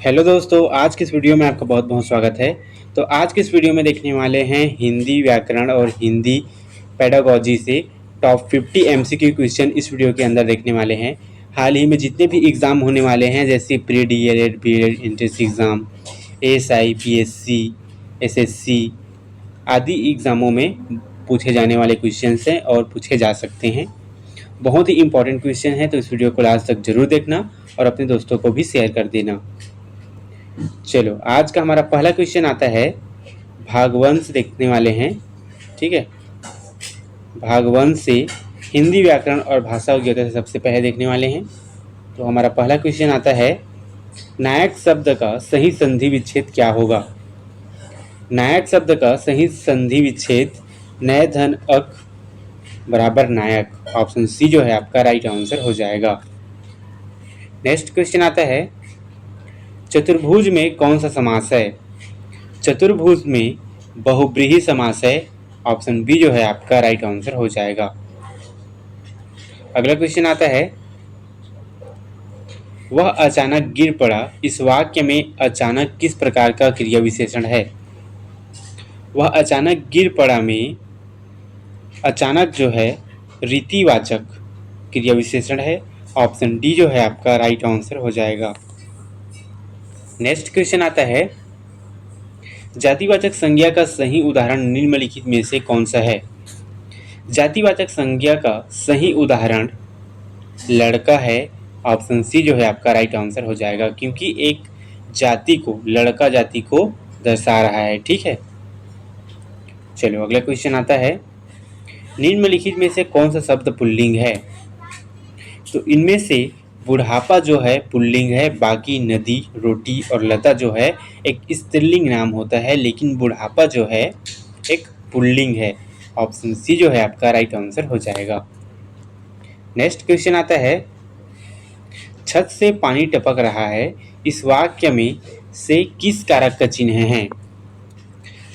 Hello दोस्तों, आज की इस वीडियो में आपका बहुत बहुत स्वागत है। तो आज की इस वीडियो में देखने वाले हैं हिंदी व्याकरण और हिंदी पेडागोजी से टॉप 50 एमसीक्यू क्वेश्चन इस वीडियो के अंदर देखने वाले हैं। हाल ही में जितने भी एग्ज़ाम होने वाले हैं जैसे pre DElEd, BEd entrance exam, ASI, PSC, SSC आदि एग्ज़ामों में पूछे जाने वाले क्वेश्चंस हैं और पूछे जा सकते हैं। बहुत ही इंपॉर्टेंट क्वेश्चन है, तो इस वीडियो को लास्ट तक जरूर देखना और अपने दोस्तों को भी शेयर कर देना। चलो, आज का हमारा पहला क्वेश्चन आता है, भागवंश देखने वाले हैं। ठीक है, भागवंश से हिंदी व्याकरण और भाषा योग्यता से सबसे पहले देखने वाले हैं। तो हमारा पहला क्वेश्चन आता है, नायक शब्द का सही संधि विच्छेद क्या होगा? नायक शब्द का सही संधि विच्छेद नय धन अक बराबर नायक, ऑप्शन सी जो है आपका राइट आंसर हो जाएगा। नेक्स्ट क्वेश्चन आता है, चतुर्भुज में कौन सा समास है? चतुर्भुज में बहुब्रीहि समास है, ऑप्शन बी जो है आपका राइट आंसर हो जाएगा। अगला क्वेश्चन आता है, वह अचानक गिर पड़ा, इस वाक्य में अचानक किस प्रकार का क्रिया विशेषण है? वह अचानक गिर पड़ा में अचानक जो है रीतिवाचक क्रिया विशेषण है, ऑप्शन डी जो है आपका राइट आंसर हो जाएगा। नेक्स्ट क्वेश्चन आता है, जातिवाचक संज्ञा का सही उदाहरण निम्नलिखित में से कौन सा है? जातिवाचक संज्ञा का सही उदाहरण लड़का है, ऑप्शन सी जो है आपका राइट आंसर हो जाएगा, क्योंकि एक जाति को, लड़का जाति को दर्शा रहा है। ठीक है, चलो अगला क्वेश्चन आता है, निम्नलिखित में से कौन सा शब्द पुल्लिंग है? तो इनमें से बुढ़ापा जो है पुल्लिंग है, बाकी नदी, रोटी और लता जो है एक स्त्रीलिंग नाम होता है, लेकिन बुढ़ापा जो है एक पुल्लिंग है, ऑप्शन सी जो है आपका राइट आंसर हो जाएगा। नेक्स्ट क्वेश्चन आता है, छत से पानी टपक रहा है, इस वाक्य में से किस कारक का चिन्ह है?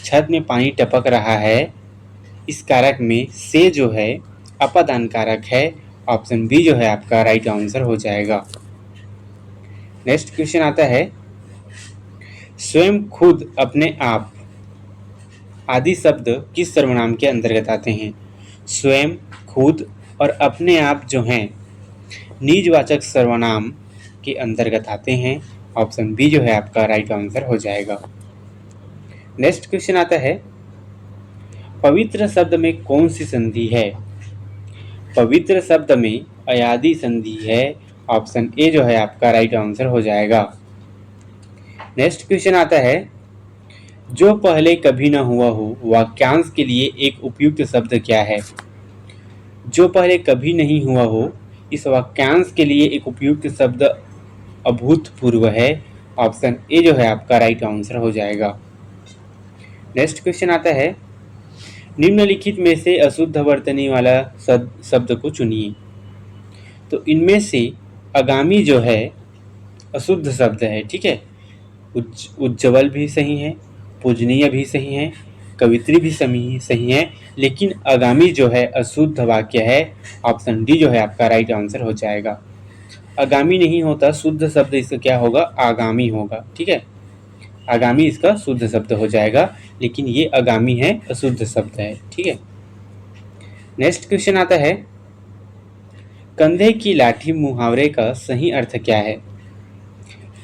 छत में पानी टपक रहा है, इस कारक में से जो है अपादान कारक है, ऑप्शन बी जो है आपका राइट आंसर हो जाएगा। नेक्स्ट क्वेश्चन आता है, स्वयं, खुद, अपने आप आदि शब्द किस सर्वनाम के अंतर्गत आते हैं? स्वयं, खुद और अपने आप जो हैं निजवाचक सर्वनाम के अंतर्गत आते हैं, ऑप्शन बी जो है आपका राइट आंसर हो जाएगा। नेक्स्ट क्वेश्चन आता है, पवित्र शब्द में कौन सी संधि है? पवित्र शब्द में अयादि संधि है, ऑप्शन ए जो है आपका राइट आंसर हो जाएगा। नेक्स्ट क्वेश्चन आता है, जो पहले कभी न हुआ हो वाक्यांश के लिए एक उपयुक्त शब्द क्या है? जो पहले कभी नहीं हुआ हो, इस वाक्यांश के लिए एक उपयुक्त शब्द अभूतपूर्व है, ऑप्शन ए जो है आपका राइट आंसर हो जाएगा। नेक्स्ट क्वेश्चन आता है, निम्नलिखित में से अशुद्ध वर्तनी वाला शब्द को चुनिए। तो इनमें से आगामी जो है अशुद्ध शब्द है। ठीक है, उज्ज्वल भी सही है, पूजनीय भी सही है, कवित्री भी सही है, लेकिन आगामी जो है अशुद्ध वाक्य है, ऑप्शन डी जो है आपका राइट आंसर हो जाएगा। आगामी नहीं होता, शुद्ध शब्द इसका क्या होगा? आगामी होगा। ठीक है, आगामी इसका शुद्ध शब्द हो जाएगा, लेकिन ये आगामी है, अशुद्ध शब्द है। ठीक है, नेक्स्ट क्वेश्चन आता है, कंधे की लाठी मुहावरे का सही अर्थ क्या है?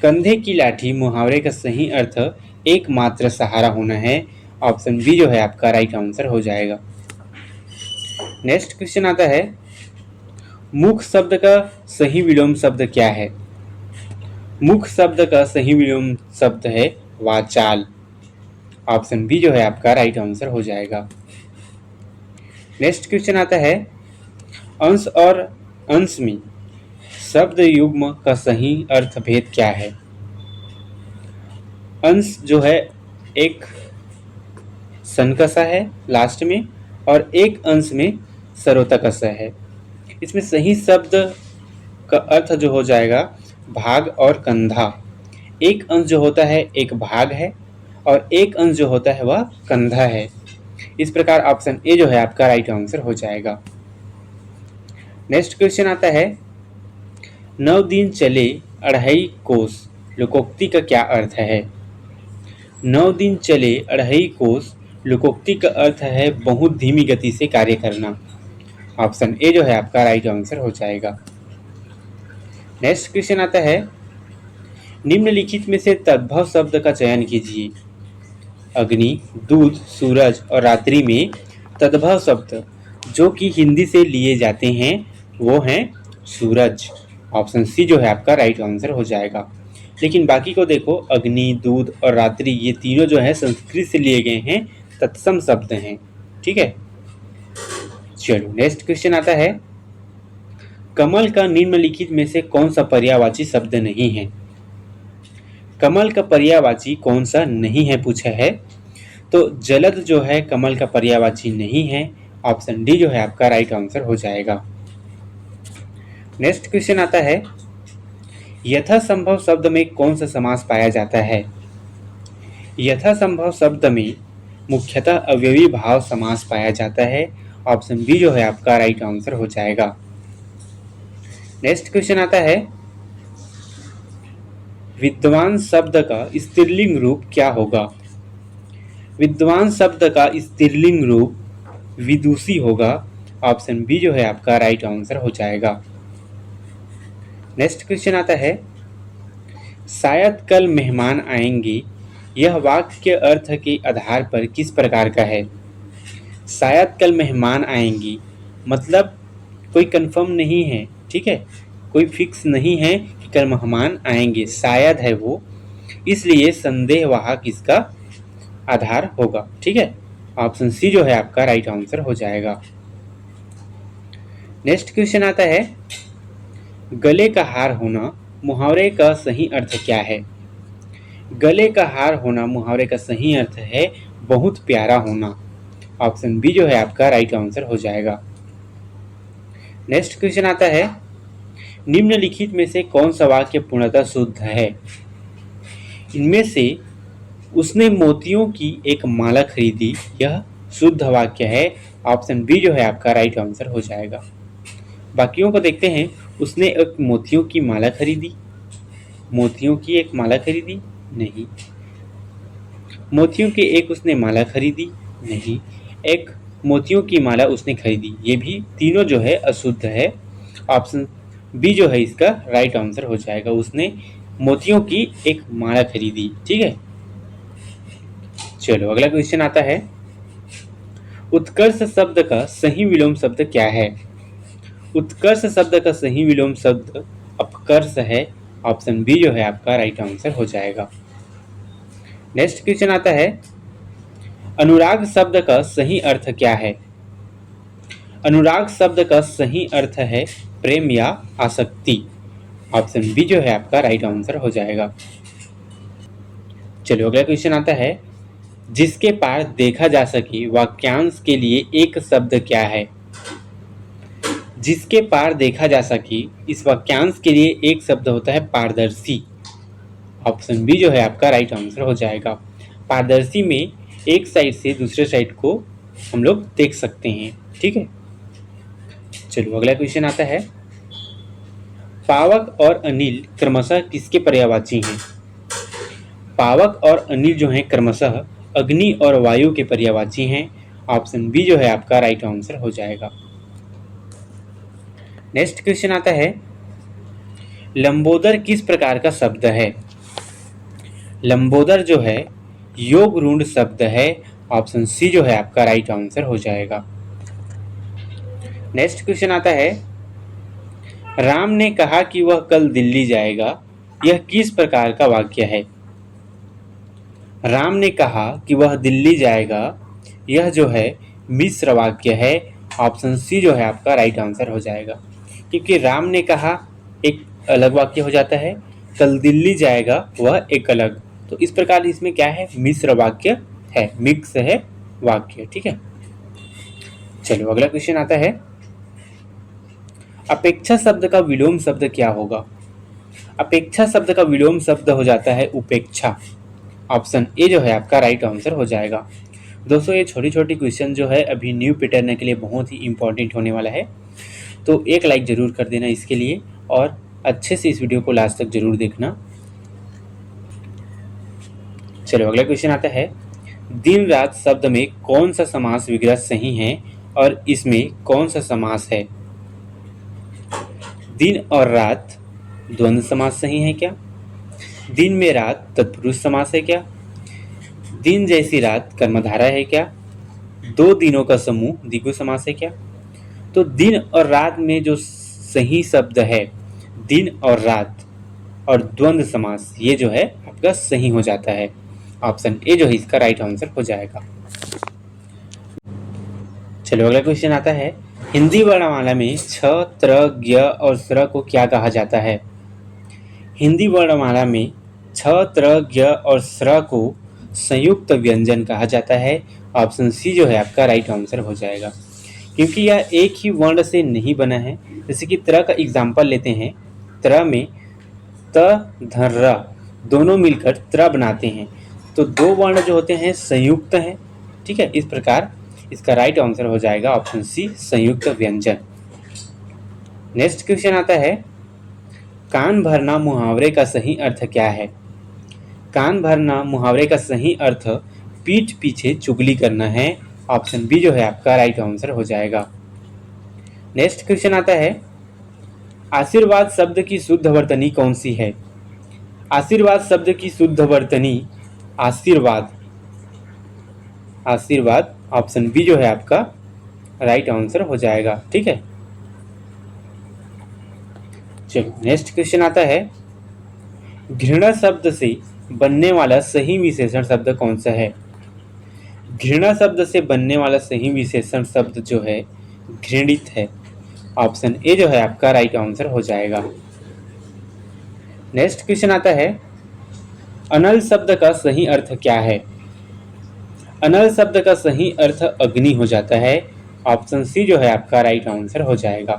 कंधे की लाठी मुहावरे का सही अर्थ एकमात्र सहारा होना है, ऑप्शन बी जो है आपका राइट आंसर हो जाएगा। नेक्स्ट क्वेश्चन आता है, मुख शब्द का सही विलोम शब्द क्या है? मुख शब्द का सही विलोम शब्द है वाचाल, ऑप्शन बी जो है आपका राइट आंसर हो जाएगा। नेक्स्ट क्वेश्चन आता है, अंश और अंश में शब्द युग्म का सही अर्थ भेद क्या है? अंश जो है एक सनकसा है लास्ट में, और एक अंश में सरोतकसा है। इसमें सही शब्द का अर्थ जो हो जाएगा भाग और कंधा। एक अंश जो होता है एक भाग है, और एक अंश जो होता है वह कंधा है। इस प्रकार ऑप्शन ए जो है आपका राइट आंसर हो जाएगा। नेक्स्ट क्वेश्चन आता है, 9 दिन चले 2.5 कोस, लोकोक्ति का क्या अर्थ है? 9 दिन चले अढ़ई कोस, लोकोक्ति का अर्थ है बहुत धीमी गति से कार्य करना। ऑप्शन ए जो है आपका राइट आंसर हो जाएगा। नेक्स्ट क्वेश्चन आता है, निम्नलिखित में से तद्भव शब्द का चयन कीजिए। अग्नि, दूध, सूरज और रात्रि में तद्भव शब्द जो कि हिंदी से लिए जाते हैं वो हैं सूरज। ऑप्शन सी जो है आपका राइट आंसर हो जाएगा। लेकिन बाकी को देखो, अग्नि, दूध और रात्रि ये तीनों जो है संस्कृत से लिए गए हैं, तत्सम शब्द हैं। ठीक है, चलो नेक्स्ट क्वेश्चन आता है, कमल का निम्नलिखित में से कौन सा पर्यायवाची शब्द नहीं है? कमल का पर्यायवाची कौन सा नहीं है पूछा है, तो जलद जो है कमल का पर्यायवाची नहीं है। ऑप्शन डी जो है आपका राइट आंसर हो जाएगा। नेक्स्ट क्वेश्चन आता है, यथासंभव शब्द में कौन सा समास पाया जाता है? यथासंभव शब्द में मुख्यतः अवयवी भाव समास पाया जाता है। ऑप्शन बी जो है आपका राइट आंसर हो जाएगा। नेक्स्ट क्वेश्चन आता है, विद्वान शब्द का स्त्रीलिंग रूप क्या होगा? विद्वान शब्द का स्त्रीलिंग रूप विदुषी होगा। ऑप्शन बी जो है आपका राइट आंसर हो जाएगा। नेक्स्ट क्वेश्चन आता है, शायद कल मेहमान आएंगे, यह वाक्य अर्थ के आधार पर किस प्रकार का है? शायद कल मेहमान आएंगी मतलब कोई कंफर्म नहीं है, ठीक है, कोई फिक्स नहीं है कि कल मेहमान आएंगे, शायद है वो, इसलिए संदेहवाहक इसका आधार होगा। ठीक है, ऑप्शन सी जो है आपका राइट आंसर हो जाएगा। नेक्स्ट क्वेश्चन आता है, गले का हार होना मुहावरे का सही अर्थ क्या है? गले का हार होना मुहावरे का सही अर्थ है बहुत प्यारा होना। ऑप्शन बी जो है आपका राइट आंसर हो जाएगा। नेक्स्ट क्वेश्चन आता है, निम्नलिखित में से कौन सा वाक्य पूर्णतः शुद्ध है? इनमें से उसने मोतियों की एक माला खरीदी, यह शुद्ध वाक्य है। ऑप्शन बी जो है आपका राइट आंसर हो जाएगा। बाकियों को देखते हैं, उसने एक मोतियों की माला खरीदी, मोतियों की एक माला खरीदी नहीं, मोतियों के एक उसने माला खरीदी नहीं, एक मोतियों की माला उसने खरीदी, ये भी तीनों जो है अशुद्ध है। ऑप्शन बी जो है इसका राइट आंसर हो जाएगा, उसने मोतियों की एक माला खरीदी। ठीक है, चलो अगला क्वेश्चन आता है, उत्कर्ष शब्द का सही विलोम शब्द क्या है? उत्कर्ष शब्द का सही विलोम शब्द अपकर्ष है। ऑप्शन बी जो है आपका राइट आंसर हो जाएगा। नेक्स्ट क्वेश्चन आता है, अनुराग शब्द का सही अर्थ क्या है? अनुराग शब्द का सही अर्थ है प्रेम या आसक्ति। ऑप्शन बी जो है आपका राइट आंसर हो जाएगा। चलो अगला क्वेश्चन आता है, जिसके पार देखा जा सके वाक्यांश के लिए एक शब्द क्या है? जिसके पार देखा जा सके, इस वाक्यांश के लिए एक शब्द होता है पारदर्शी। ऑप्शन बी जो है आपका राइट आंसर हो जाएगा। पारदर्शी में एक साइड से दूसरे साइड को हम लोग देख सकते हैं। ठीक है, चलो अगला क्वेश्चन आता है, पावक और अनिल क्रमशः किसके पर्यायवाची हैं? पावक और अनिल जो हैं क्रमशः अग्नि और वायु के पर्यायवाची हैं। ऑप्शन बी जो है आपका राइट आंसर हो जाएगा। नेक्स्ट क्वेश्चन आता है, लंबोदर किस प्रकार का शब्द है? लंबोदर जो है योग रूढ़ शब्द है। ऑप्शन सी जो है आपका राइट आंसर हो जाएगा। नेक्स्ट क्वेश्चन आता है, राम ने कहा कि वह कल दिल्ली जाएगा, यह किस प्रकार का वाक्य है? राम ने कहा कि वह दिल्ली जाएगा, यह जो है मिश्र वाक्य है। ऑप्शन सी जो है आपका राइट आंसर हो जाएगा, क्योंकि राम ने कहा एक अलग वाक्य हो जाता है, कल दिल्ली जाएगा वह एक अलग, तो इस प्रकार इसमें क्या है, मिश्र वाक्य है, मिक्स है वाक्य। ठीक है, चलो अगला क्वेश्चन आता है, अपेक्षा शब्द का विलोम शब्द क्या होगा? अपेक्षा शब्द का विलोम शब्द हो जाता है उपेक्षा। ऑप्शन ए जो है आपका राइट आंसर हो जाएगा। दोस्तों ये छोटी छोटी क्वेश्चन जो है अभी न्यू पैटर्न के लिए बहुत ही इंपॉर्टेंट होने वाला है, तो एक लाइक ज़रूर कर देना इसके लिए, और अच्छे से इस वीडियो को लास्ट तक ज़रूर देखना। चलो अगला क्वेश्चन आता है, दिन रात शब्द में कौन सा समास विग्रह सही है और इसमें कौन सा समास है? दिन और रात द्वंद्व समास सही है क्या? दिन में रात तत्पुरुष समास है क्या? दिन जैसी रात कर्मधारय है क्या? दो दिनों का समूह द्विगु समास है क्या? तो दिन और रात में जो सही शब्द है दिन और रात और द्वंद्व समास, ये जो है आपका सही हो जाता है। ऑप्शन ए जो है इसका राइट आंसर हो जाएगा। चलो अगला क्वेश्चन आता है, हिंदी वर्णमाला में छ, त्र, ज्ञ और स्र को क्या कहा जाता है? हिंदी वर्णमाला में छ, त्र, ज्ञ और स्र को संयुक्त व्यंजन कहा जाता है। ऑप्शन सी जो है आपका राइट आंसर हो जाएगा, क्योंकि यह एक ही वर्ण से नहीं बना है। जैसे कि त्र का एग्जाम्पल लेते हैं, त्र में त, ध, र दोनों मिलकर त्र बनाते हैं, तो दो वर्ण जो होते हैं संयुक्त हैं। ठीक है, इस प्रकार इसका राइट आंसर हो जाएगा ऑप्शन सी संयुक्त व्यंजन। नेक्स्ट क्वेश्चन आता है, कान भरना मुहावरे का सही अर्थ क्या है? कान भरना मुहावरे का सही अर्थ पीठ पीछे चुगली करना है। ऑप्शन बी जो है आपका राइट आंसर हो जाएगा। नेक्स्ट क्वेश्चन आता है, आशीर्वाद शब्द की शुद्ध वर्तनी कौन सी है? आशीर्वाद शब्द की शुद्ध वर्तनी आशीर्वाद, आशीर्वाद ऑप्शन बी जो है आपका राइट आंसर हो जाएगा। ठीक है, चलो नेक्स्ट क्वेश्चन आता है, घृणा शब्द से बनने वाला सही विशेषण शब्द कौन सा है? घृणा शब्द से बनने वाला सही विशेषण शब्द जो है घृणित है। ऑप्शन ए जो है आपका राइट आंसर हो जाएगा। नेक्स्ट क्वेश्चन आता है, अनल शब्द का सही अर्थ क्या है? अनल शब्द का सही अर्थ अग्नि हो जाता है। ऑप्शन सी जो है आपका राइट आंसर हो जाएगा,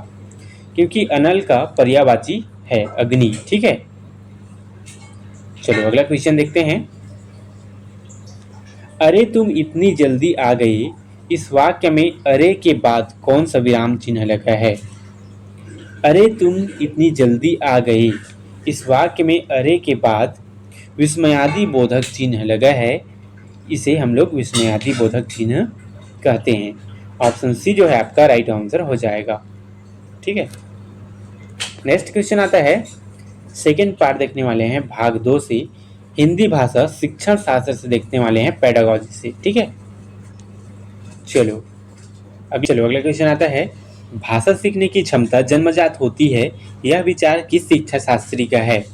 क्योंकि अनल का पर्यायवाची है अग्नि। ठीक है, चलो अगला क्वेश्चन देखते हैं, अरे तुम इतनी जल्दी आ गई, इस वाक्य में अरे के बाद कौन सा विराम चिन्ह लगा है? अरे तुम इतनी जल्दी आ गई, इस वाक्य में अरे के बाद विस्मयादि बोधक चिन्ह लगा है। इसे हम लोग विस्मयादि बोधक चिन्ह कहते हैं। ऑप्शन सी जो है आपका राइट आंसर हो जाएगा। ठीक है, नेक्स्ट क्वेश्चन आता है, सेकेंड पार्ट देखने वाले हैं भाग 2 से, हिंदी भाषा शिक्षण शास्त्र से देखने वाले हैं पेडागॉजी से। ठीक है, चलो अगला क्वेश्चन आता है, भाषा सीखने की क्षमता जन्मजात होती है, यह विचार किस शिक्षा शास्त्री का है?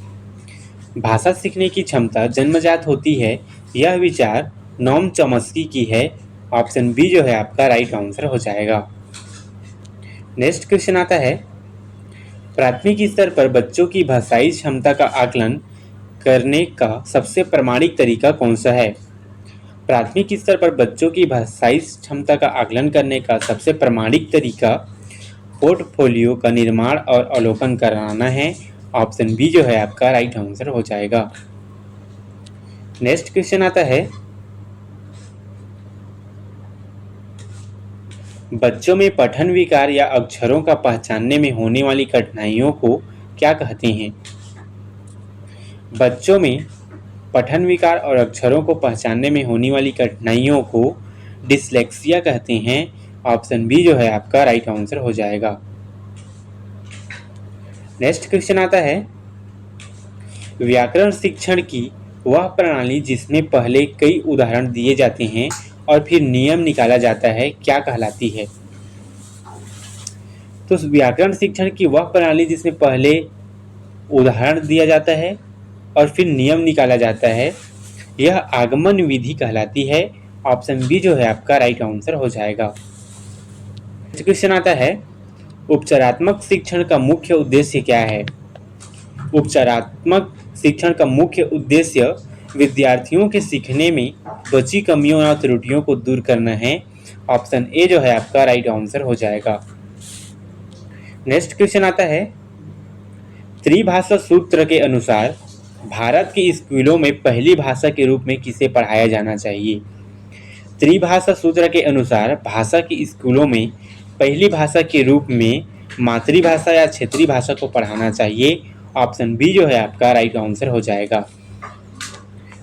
भाषा सीखने की क्षमता जन्मजात होती है, यह विचार नोम चॉम्स्की की है। ऑप्शन बी जो है आपका राइट आंसर हो जाएगा। नेक्स्ट क्वेश्चन आता है, प्राथमिक स्तर पर बच्चों की भाषाई क्षमता का आकलन करने का सबसे प्रामाणिक तरीका कौन सा है? प्राथमिक स्तर पर बच्चों की भाषाई क्षमता का आकलन करने का सबसे प्रामाणिक तरीका पोर्टफोलियो का निर्माण और अवलोकन कराना है। ऑप्शन बी जो है आपका राइट आंसर हो जाएगा। नेक्स्ट क्वेश्चन आता है, बच्चों में पठन विकार या अक्षरों का पहचानने में होने वाली कठिनाइयों को क्या कहते हैं? बच्चों में पठन विकार और अक्षरों को पहचानने में होने वाली कठिनाइयों को डिसलेक्सिया कहते हैं। ऑप्शन बी जो है आपका राइट आंसर हो जाएगा। नेक्स्ट क्वेश्चन आता है, व्याकरण शिक्षण की वह प्रणाली जिसमें पहले कई उदाहरण दिए जाते हैं और फिर नियम निकाला जाता है क्या कहलाती है? तो व्याकरण शिक्षण की वह प्रणाली जिसमें पहले उदाहरण दिया जाता है और फिर नियम निकाला जाता है, यह आगमन विधि कहलाती है। ऑप्शन बी जो है आपका राइट आंसर हो जाएगा। क्वेश्चन आता है, उपचारात्मक शिक्षण का मुख्य उद्देश्य क्या है? उपचारात्मक शिक्षण का मुख्य उद्देश्य विद्यार्थियों के सीखने में बची कमियों और त्रुटियों को दूर करना है। ऑप्शन ए जो है आपका राइट आंसर हो जाएगा। नेक्स्ट क्वेश्चन आता है, त्रिभाषा सूत्र के अनुसार भारत के स्कूलों में पहली भाषा के रूप में किसे पढ़ाया जाना चाहिए? त्रिभाषा सूत्र के अनुसार भाषा के स्कूलों में पहली भाषा के रूप में मातृभाषा या क्षेत्रीय भाषा को पढ़ाना चाहिए। ऑप्शन बी जो है आपका राइट आंसर हो जाएगा।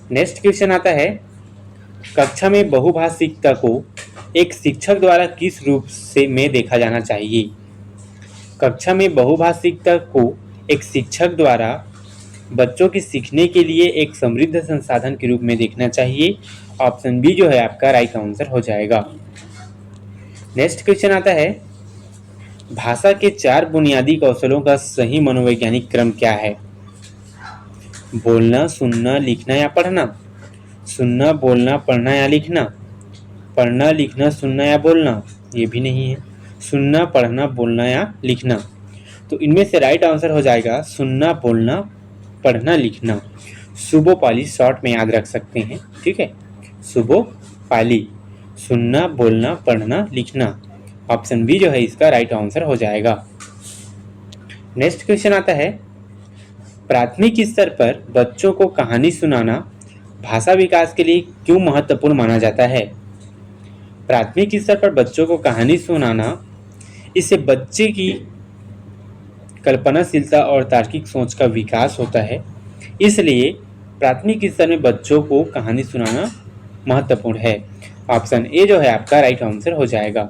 नेक्स्ट क्वेश्चन आता है, कक्षा में बहुभाषिकता को एक शिक्षक द्वारा किस रूप से में देखा जाना चाहिए? कक्षा में बहुभाषिकता को एक शिक्षक द्वारा बच्चों के सीखने के लिए एक समृद्ध संसाधन के रूप में देखना चाहिए। ऑप्शन बी जो है आपका राइट आंसर हो जाएगा। नेक्स्ट क्वेश्चन आता है, भाषा के 4 बुनियादी कौशलों का सही मनोवैज्ञानिक क्रम क्या है? बोलना, सुनना, लिखना या पढ़ना? सुनना, बोलना, पढ़ना या लिखना? पढ़ना, लिखना, सुनना या बोलना? ये भी नहीं है। सुनना, पढ़ना, बोलना या लिखना? तो इनमें से राइट आंसर हो जाएगा सुनना, बोलना, पढ़ना, लिखना। सुबोपाली शॉर्ट में याद रख सकते हैं, ठीक है। सुबोपाली, सुनना, बोलना, पढ़ना, लिखना। ऑप्शन बी जो है इसका राइट आंसर हो जाएगा। नेक्स्ट क्वेश्चन आता है, प्राथमिक स्तर पर बच्चों को कहानी सुनाना भाषा विकास के लिए क्यों महत्वपूर्ण माना जाता है? प्राथमिक स्तर पर बच्चों को कहानी सुनाना, इससे बच्चे की कल्पनाशीलता और तार्किक सोच का विकास होता है, इसलिए प्राथमिक स्तर में बच्चों को कहानी सुनाना महत्वपूर्ण है। ऑप्शन ए जो है आपका राइट आंसर हो जाएगा।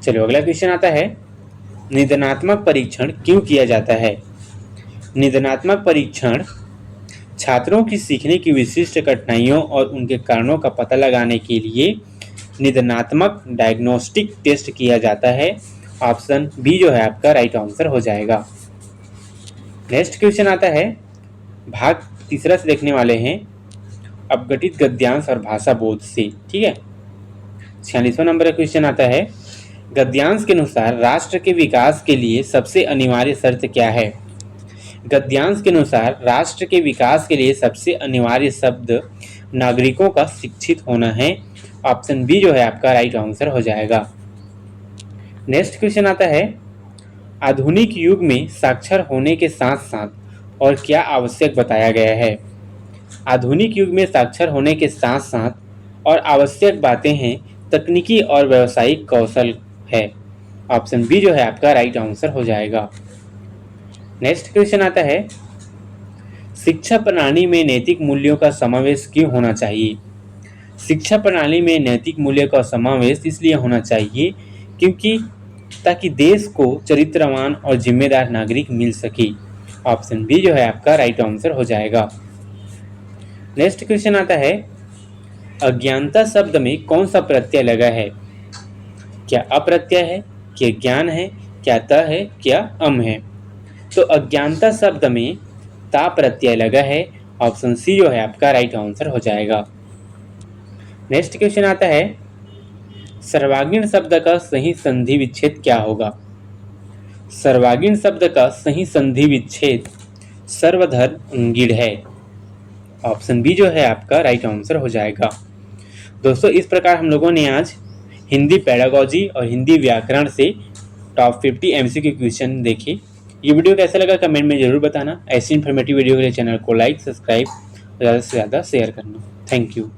चलो अगला क्वेश्चन आता है, निदानात्मक परीक्षण क्यों किया जाता है? निदानात्मक परीक्षण छात्रों की सीखने की विशिष्ट कठिनाइयों और उनके कारणों का पता लगाने के लिए निदानात्मक डायग्नोस्टिक टेस्ट किया जाता है। ऑप्शन बी जो है आपका राइट आंसर हो जाएगा। नेक्स्ट क्वेश्चन आता है, भाग तीसरा से देखने वाले हैं, अपघटित गद्यांश और भाषा बोध से, ठीक है। 46वां नंबर का क्वेश्चन आता है, गद्यांश के अनुसार राष्ट्र के विकास के लिए सबसे अनिवार्य शर्त क्या है? गद्यांश के अनुसार राष्ट्र के विकास के लिए सबसे अनिवार्य शब्द नागरिकों का शिक्षित होना है। ऑप्शन बी जो है आपका राइट आंसर हो जाएगा। नेक्स्ट क्वेश्चन आता है, आधुनिक युग में साक्षर होने के साथ साथ और क्या आवश्यक बताया गया है? आधुनिक युग में साक्षर होने के साथ साथ और आवश्यक बातें हैं तकनीकी और व्यावसायिक कौशल है। ऑप्शन बी जो है आपका राइट आंसर हो जाएगा। नेक्स्ट क्वेश्चन आता है, शिक्षा प्रणाली में नैतिक मूल्यों का समावेश क्यों होना चाहिए? शिक्षा प्रणाली में नैतिक मूल्यों का समावेश इसलिए होना चाहिए क्योंकि ताकि देश को चरित्रवान और जिम्मेदार नागरिक मिल सके। ऑप्शन बी जो है आपका राइट आंसर हो जाएगा। नेक्स्ट क्वेश्चन आता है, अज्ञानता शब्द में कौन सा प्रत्यय लगा है? क्या अप्रत्यय है, क्या ज्ञान है, क्या त है, क्या अम है? तो अज्ञानता शब्द में ता प्रत्यय लगा है। ऑप्शन सी जो है आपका राइट आंसर हो जाएगा। नेक्स्ट क्वेश्चन आता है, सर्वांगीण शब्द का सही संधि विच्छेद क्या होगा? सर्वांगीण शब्द का सही संधि विच्छेद सर्वधर्म अंगीण है। ऑप्शन बी जो है आपका राइट आंसर हो जाएगा। दोस्तों इस प्रकार हम लोगों ने आज हिंदी पेडागोजी और हिंदी व्याकरण से टॉप 50 MCQ क्वेश्चन देखे। ये वीडियो कैसा लगा कमेंट में जरूर बताना। ऐसी इन्फॉर्मेटिव वीडियो के लिए चैनल को लाइक, सब्सक्राइब और ज़्यादा से ज़्यादा शेयर करना। Thank you.